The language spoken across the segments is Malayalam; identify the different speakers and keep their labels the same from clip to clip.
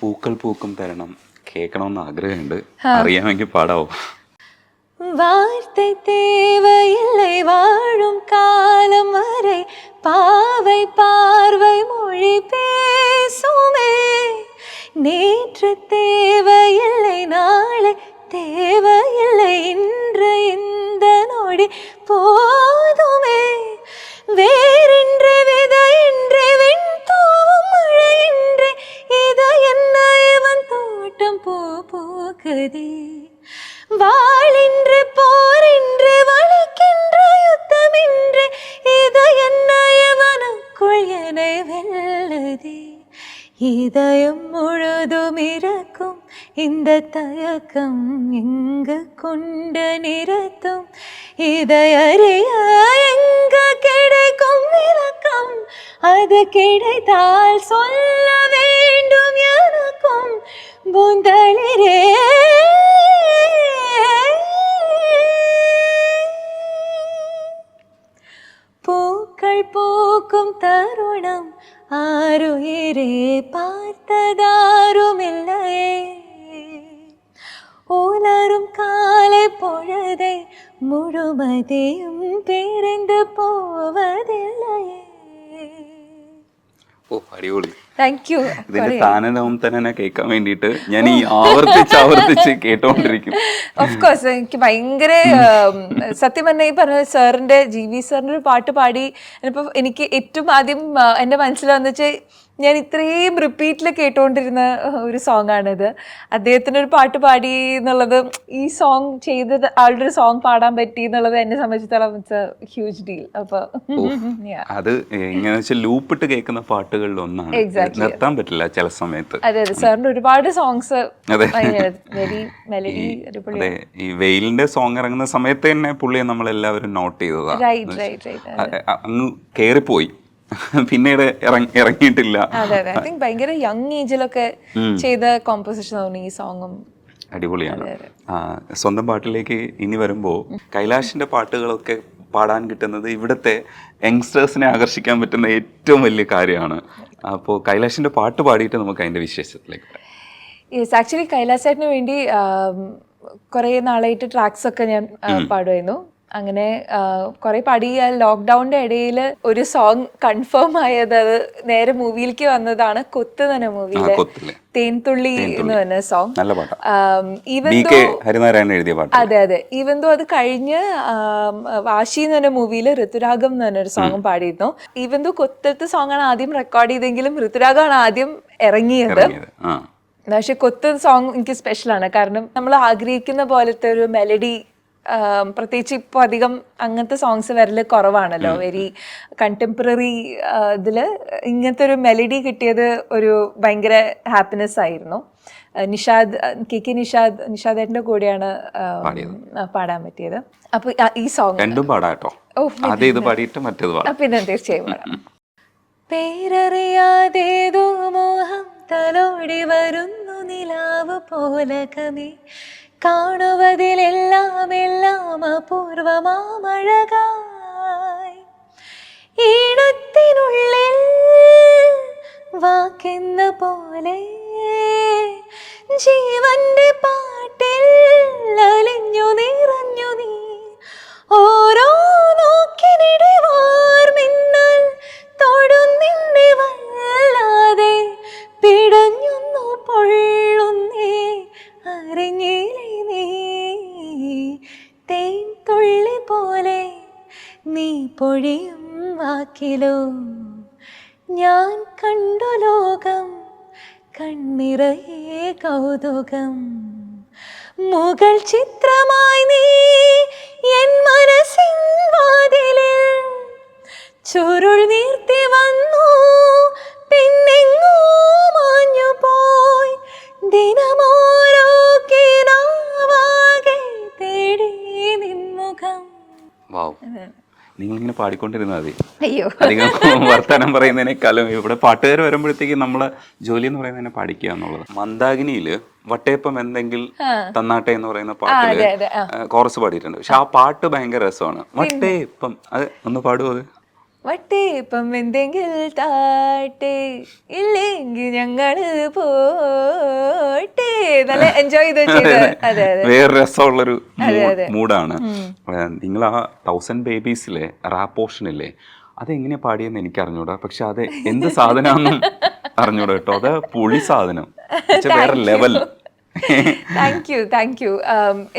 Speaker 1: പൂക്കൾ പൂക്കും തരണം കേൾക്കണമെന്ന് ആഗ്രഹമുണ്ട്. അറിയാമെങ്കിൽ പാടാവോ?
Speaker 2: வார்த்தை தேவையில்லை வாழும் காலம் வரை பாவை பார்வை மொழி பேசுமே நேற்று தேவையில்லை நாளை தேவையில்லை இன்று இந்த நொடி போதுமே வேறின்றி விதையின்றி விண் தூவும் மழையின்றி இது என்ன இவன் தோட்டம் பூ பூக்குதே வாளின்றி போரின்றி வலிக்கின்ற யுத்தமின்றி இது என்ன இவனுக்குள் என்னை வெல்லுதே இதயம் முழுதும் இருக்கும் இந்த தயக்கம் எங்கு கொண்டு நிறுத்தும் இதை அறிய எங்கு கிடைக்கும் விளக்கம் அது கிடைத்தால் சொல்ல வேண்டும் எனக்கும் பூந்தளிரே பூக்கள் பூக்கும் தருணம் ஆருயிரே பார்த்ததாரும் இல்லையே உலரும் காலை பொழுதை முழுமதியும் பிரிந்து போவதில்லையே.
Speaker 1: ഓ അടിപൊളി.
Speaker 2: Thank you.
Speaker 1: ഇതിന്റെ താനവും തന്നെ കേൾക്കാൻ വേണ്ടിയിട്ട് ഞാൻ ഈ ആവർത്തിച്ച് കേട്ടോണ്ടിരിക്കും.
Speaker 2: ഓഫ് കോഴ്സ് എനിക്ക് ഭയങ്കര സത്യം പറഞ്ഞ ഈ പറഞ്ഞ സാറിന്റെ GV സാറിന്റെ ഒരു പാട്ട് പാടി ഇപ്പൊ എനിക്ക് ഏറ്റവും ആദ്യം എന്റെ മനസ്സിൽ വന്നിച്ച് ഞാൻ ഇത്രയും റിപ്പീറ്റിൽ കേട്ടോണ്ടിരുന്ന ഒരു സോങ് ആണിത്. അദ്ദേഹത്തിന് ഒരു പാട്ട് പാടി എന്നുള്ളത്, ഈ സോങ് ചെയ്തത് ആളുടെ ഒരു സോങ് പാടാൻ പറ്റി എന്നുള്ളത് എന്നെ സംബന്ധിച്ചിടത്തോളം ഇറ്റ്സ് എ ഹ്യൂജ് ഡീൽ. അപ്പൊ
Speaker 1: അത് ഇങ്ങനെ വെച്ചാൽ ലൂപ്പിട്ട് കേൾക്കുന്ന പാട്ടുകളിൽ ഒന്നാണ്. നിർത്താൻ പറ്റില്ല ചില സമയത്ത്.
Speaker 2: അതെ അതെ, സാറിന്റെ ഒരുപാട് സോങ്സ് വെരി മെലഡി.
Speaker 1: അതെ, ഈ വെയിലിന്റെ സോങ് ഇറങ്ങുന്ന സമയത്ത് തന്നെ പുള്ളിയെ നമ്മളെല്ലാവരും നോട്ട് ചെയ്തതാ. അങ്ങ് കേറിപ്പോയി, പിന്നീട് ഇറങ്ങിയിട്ടില്ല.
Speaker 2: അതെ അതെ, ഐ തിങ്ക് ഭയങ്കര യങ് ഏജിലൊക്കെ ചെയ്ത കോമ്പോസിഷൻ ആണ് ഈ സോങ്ങും.
Speaker 1: അടിപൊളിയാണ്. സ്വന്തം പാട്ടിലേക്ക് ഇനി വരുമ്പോൾ കൈലാഷിന്റെ പാട്ടുകളൊക്കെ പാടാൻ കിട്ടുന്നത് ഇവിടുത്തെ യങ്സ്റ്റേഴ്സിനെ ആകർഷിക്കാൻ പറ്റുന്ന ഏറ്റവും വലിയ കാര്യമാണ്. അപ്പോൾ കൈലാഷിന്റെ പാട്ട് പാടിയിട്ട് നമുക്ക് അതിന്റെ വിശേഷത്തിലേക്ക് പറയാം.
Speaker 2: യെസ്, ആക്ച്വലി കൈലാസ് ചേട്ടന് വേണ്ടി കുറേ നാളായിട്ട് ട്രാക്സ് ഒക്കെ ഞാൻ പാടുമായിരുന്നു. അങ്ങനെ കുറെ പാടി. ലോക്ക്ഡൗണിന്റെ ഇടയിൽ ഒരു സോങ് കൺഫേം ആയത്, അത് നേരെ മൂവിയിലേക്ക് വന്നതാണ്. കൊത്ത് തന്നെ മൂവിയിലെ തേൻതുള്ളി എന്ന് പറഞ്ഞ സോങ്. അതെ അതെ, ഈവൻ ദോ അത് കഴിഞ്ഞ് വാശി എന്ന് പറഞ്ഞ മൂവിയിൽ ഋതുരാഗം എന്ന് പറഞ്ഞൊരു സോങ്ങും പാടിയിരുന്നു. ഈവൻ ദോ കൊത്തത്തെ സോങ് ആണ് ആദ്യം റെക്കോർഡ് ചെയ്തെങ്കിലും ഋതുരാഗമാണ് ആദ്യം ഇറങ്ങിയത്. പക്ഷെ കൊത്ത് സോങ് എനിക്ക് സ്പെഷ്യലാണ്, കാരണം നമ്മൾ ആഗ്രഹിക്കുന്ന പോലത്തെ ഒരു മെലഡി, പ്രത്യേകിച്ച് ഇപ്പോൾ അധികം അങ്ങനത്തെ സോങ്സ് വരല് കുറവാണല്ലോ. വെരി കണ്ടംപററി ഇതില് ഇങ്ങനത്തെ ഒരു മെലഡി കിട്ടിയത് ഒരു ഭയങ്കര ഹാപ്പിനെസ് ആയിരുന്നു. നിഷാദേട്ടൻ്റെ കൂടെയാണ് പാടാൻ പറ്റിയത്. അപ്പൊ ഈ സോങ് പിന്നെ തീർച്ചയായും പാടാം. പേരറിയാതേതോ മോഹം തലോടി വരുന്നു നിലാവ് പോലകമേ കാണുവതിലെല്ലാം എല്ലാം അപൂർവമാമഴകായി ഈണത്തിനുള്ളിൽ വാക്കെന്ന പോലെ ജീവന്റെ പാട്ടിൽ അലിഞ്ഞു നിറഞ്ഞു നീ ഓരോ നോക്കിനിടെ വാർമിന്നൽ തൊടുന്നിന്നെ വല്ലാതെ പിടഞ്ഞൊന്നു പൊള്ളുന്നേ അറിഞ്ഞില്ലേ നീ തേൻതുള്ളി പോലെ നീ പൊഴിയും വാക്കിലോ ഞാൻ കണ്ടു ലോകം കണ്ണിറയെ കൗതുകം മുകൾ ചിത്രമായി നീ എൻ മനസ്സിൻ വാതിലിൽ ചുരുൾ നീർത്തി വന്നു പിന്നെങ്ങോ മാഞ്ഞു പോയി ദിനമോരോ കിനാവാകെ തേടി നിൻമുഖം.
Speaker 1: നിങ്ങളിങ്ങനെ പാടിക്കൊണ്ടിരുന്നാൽ മതി.
Speaker 2: അയ്യോ,
Speaker 1: അധികം വർത്തമാനം പറയുന്നതിനേക്കാളും ഇവിടെ പാട്ടുകാർ വരുമ്പോഴത്തേക്ക് നമ്മളെ ജോലി എന്ന് പറയുന്നതിനെ പാടിക്കുക എന്നുള്ളത്. മന്ദാകിനിയില് വട്ടയപ്പം എന്തെങ്കിലും തന്നാട്ടെ എന്ന് പറയുന്ന പാട്ടില് കോറസ് പാടിയിട്ടുണ്ട്. പക്ഷെ ആ പാട്ട് ഭയങ്കര രസമാണ്. വട്ടയപ്പം അത് ഒന്ന് പാടുമോ? അത്
Speaker 2: വട്ടേ ഇപ്പം എന്തെങ്കിൽ താട്ടേ ഇല്ലെങ്കിൽ ഞങ്ങള് പോട്ടേ നല്ല എൻജോയ് ചെയ്ത് ചെയ്ത്. അതെ അതെ,
Speaker 1: വേറെ രസമുള്ളൊരു മൂഡാണ്. നിങ്ങൾ ആ 1000 ബേബീസിലെ റാപ്പ് പോർഷനില്ലേ, അതെങ്ങനെ പാടിയെന്ന് എനിക്ക് അറിഞ്ഞൂടാ, പക്ഷെ അത് എന്ത് സാധനമാണെന്നും അറിഞ്ഞൂടാ കേട്ടോ. അത് പൊളി സാധനം, വേറെ ലെവൽ.
Speaker 2: Thank you.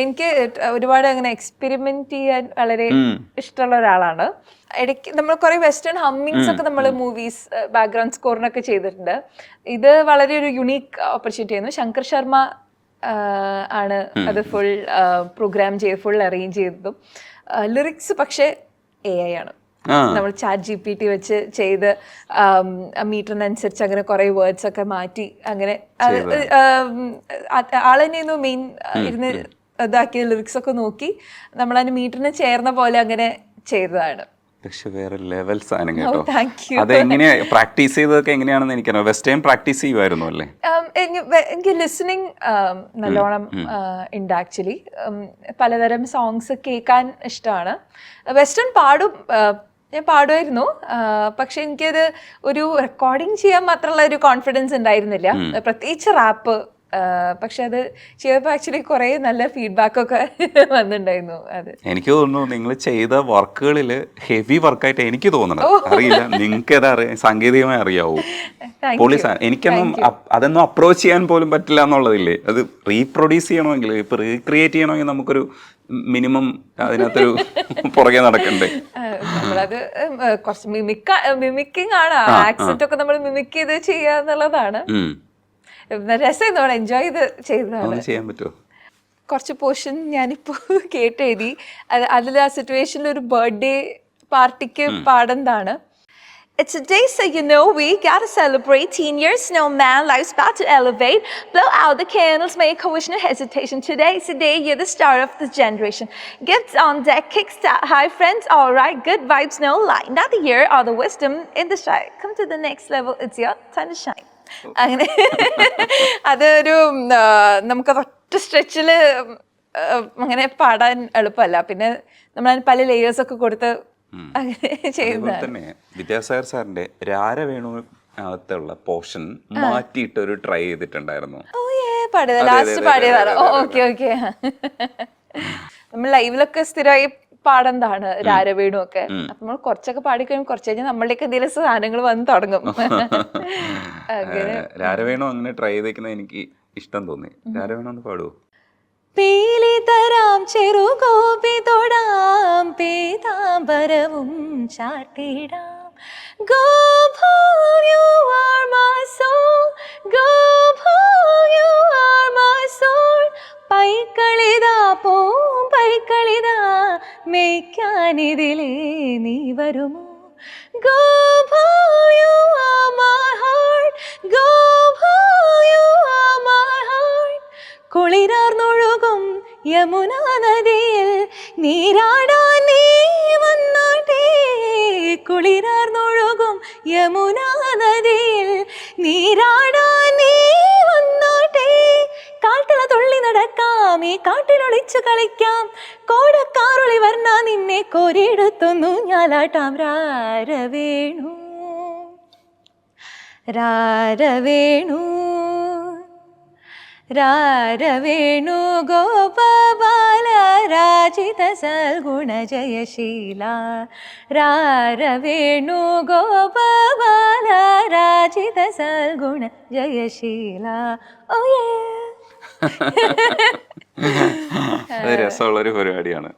Speaker 2: എനിക്ക് ഒരുപാട് അങ്ങനെ എക്സ്പെരിമെന്റ് ചെയ്യാൻ വളരെ ഇഷ്ടമുള്ള ഒരാളാണ്. ഇടയ്ക്ക് നമ്മൾ കുറെ വെസ്റ്റേൺ ഹമ്മിങ്സ് ഒക്കെ നമ്മൾ മൂവീസ് ബാക്ക്ഗ്രൗണ്ട് സ്കോറിനൊക്കെ ചെയ്തിട്ടുണ്ട്. ഇത് വളരെ ഒരു യുണീക്ക് ഓപ്പർച്യൂണിറ്റി ആയിരുന്നു. ശങ്കർ ശർമ്മ ആണ് അത് ഫുൾ പ്രോഗ്രാം ചെയ്ത് ഫുൾ അറേഞ്ച് ചെയ്തതും. ലിറിക്സ് പക്ഷേ AI ആണ്. നമ്മൾ ChatGPT വെച്ച് ചെയ്ത് മീറ്ററിനനുസരിച്ച് അങ്ങനെ കുറെ വേർഡ്സ് ഒക്കെ മാറ്റി അങ്ങനെ ആളെന്നെയായിരുന്നു മെയിൻ ഇരുന്ന് ഇതാക്കിയ ലിറിക്സ് ഒക്കെ നോക്കി നമ്മളതിന് മീറ്ററിന് ചേർന്ന പോലെ അങ്ങനെ ചെയ്തതാണ്.
Speaker 1: പക്ഷെ വേറെ ലെവൽ സാധനം കേട്ടോ. അതെങ്ങനെയാ പ്രാക്ടീസ് ചെയ്തതൊക്കെ എങ്ങനെയാണെന്ന് എനിക്കറിയാം. വെസ്റ്റേൺ പ്രാക്ടീസ് ചെയ്യുമായിരുന്നു അല്ലേ?
Speaker 2: എനിക്ക് ലിസണിങ് നല്ലോണം ഉണ്ട് ആക്ച്വലി. പലതരം സോങ്സ് കേൾക്കാൻ ഇഷ്ടമാണ്. വെസ്റ്റേൺ ഞാൻ പാടുമായിരുന്നു, പക്ഷെ എനിക്കത് ഒരു റെക്കോർഡിങ് ചെയ്യാൻ മാത്രമുള്ള ഒരു കോൺഫിഡൻസ് ഉണ്ടായിരുന്നില്ല, പ്രത്യേകിച്ച് റാപ്പ്. പക്ഷെ അത് ചെയ്തപ്പോൾ ആക്ച്വലി കുറെ നല്ല ഫീഡ്ബാക്ക് ഒക്കെ വന്നിട്ടുണ്ടായിരുന്നു. അത് എനിക്ക്
Speaker 1: തോന്നുന്നു നിങ്ങൾ ചെയ്ത വർക്കുകളിൽ ഹെവി വർക്കായിട്ട് എനിക്ക് തോന്നണം. അറിയില്ല, നിങ്ങൾക്ക് ഏതാ സാങ്കേതികമായി അറിയാവൂ. എനിക്കൊന്നും അതൊന്നും അപ്രോച്ച് ചെയ്യാൻ പോലും പറ്റില്ല എന്നുള്ളതില്ലേ. അത് റീപ്രൊഡ്യൂസ് ചെയ്യണമെങ്കിൽ, ഇപ്പൊ റീക്രിയേറ്റ് ചെയ്യണമെങ്കിൽ നമുക്കൊരു മിനിമം അതിനകത്തൊരു പുറകെ നടക്കണ്ടേ.
Speaker 2: നമ്മളത് കുറച്ച് മിമിക്കിംഗ് ആണ്, ആക്സെന്റ് ഒക്കെ നമ്മൾ മിമിക് ചെയ്ത് ചെയ്യുക എന്നുള്ളതാണ്. രസം എൻജോയ് ചെയ്ത് ചെയ്തതാണ്.
Speaker 1: ചെയ്യാൻ പറ്റുമോ?
Speaker 2: കുറച്ച് പോർഷൻ ഞാനിപ്പോ കേട്ടെഴുതി. അതിൽ ആ സിറ്റുവേഷനിൽ ഒരു ബർത്ത്ഡേ പാർട്ടിക്ക് പാടുന്നതാണ്. It's a day, so you know we gotta celebrate. 10 years, snowman, life's about to elevate. Blow out the candles, make a wish, no hesitation. Today's the day, you're the star of this generation. Gifts on deck, kickstart, hi friends, alright. Good vibes, no lie. Not the year, all the wisdom in the shy. Come to the next level, it's your time to shine. അങ്ങനെ അതൊരു നമുക്ക് ഒറ്റ സ്ട്രെച്ചിൽ അങ്ങനെ പാടാൻ എളുപ്പമല്ല. പിന്നെ നമ്മൾ പല ലേയേഴ്സ് ഒക്കെ കൊടുത്ത് അങ്ങനെ ചെയ്യുന്നതാണ്.
Speaker 1: വിദ്യാസാഗർ സാറിന്റെ രാരവേണു അകത്തുള്ള പോർഷൻ മാറ്റിയിട്ട് ഒരു ട്രൈ ചെയ്തിട്ടുണ്ടായിരുന്നു.
Speaker 2: ലാസ്റ്റ് പാടിയതാണ്. ഓക്കെ. നമ്മൾ ലൈവിലൊക്കെ സ്ഥിരമായി പാടുന്നതാണ് രാരവേണു ഒക്കെ. അപ്പൊ നമ്മൾ കുറച്ചൊക്കെ പാടിക്കഴിഞ്ഞാൽ കുറച്ച് കഴിഞ്ഞാൽ നമ്മളുടെയൊക്കെ എന്തെങ്കിലും സാധനങ്ങൾ വന്ന് തുടങ്ങും.
Speaker 1: രാരവേണു അങ്ങനെ ട്രൈ ചെയ്തേക്കുന്നത് എനിക്ക് ഇഷ്ടം തോന്നി. രാരവേണു ഒന്ന് പാടുവോ?
Speaker 2: പീലി തരാം ചെറുകോപി തൊടാം പീതാംബരവും ചാട്ടിടാം. Go home, you are my soul. Go home, you are my soul. പൈക്കളിതാ പോം പൈക്കളിതാ മേയ്ക്കാനിതിലേ നീ വരുമോ? Go home, you are my heart. Go home, you are my heart. കുളിരാർന്നൊഴുകും Yamuna നദിയിൽ നീരാടാൻ നീ വന്നാട്ടേ. കുളിരാർന്നൊഴുകും യമുനാ നദിയിൽ നീരാടാൻ നീ വന്നാട്ടേ. കാട്ടില തുള്ളി നടക്കാം, ഈ കാട്ടിലൊളിച്ചു കളിക്കാം. കോടക്കാറുളി വർണ്ണ നിന്നെ കോരിയെടുത്തൊന്നു ഞാലാട്ടാം. രാരവേണു രാരവേണു രാരവേണു ഗോപബാല രാജിത സൽഗുണ ജയശീല. രാരവേണു ഗോപബാല രാജിത സൽഗുണ ജയശീല. ഓ യേ.
Speaker 1: രസമുള്ളൊരു പരിപാടിയാണ്.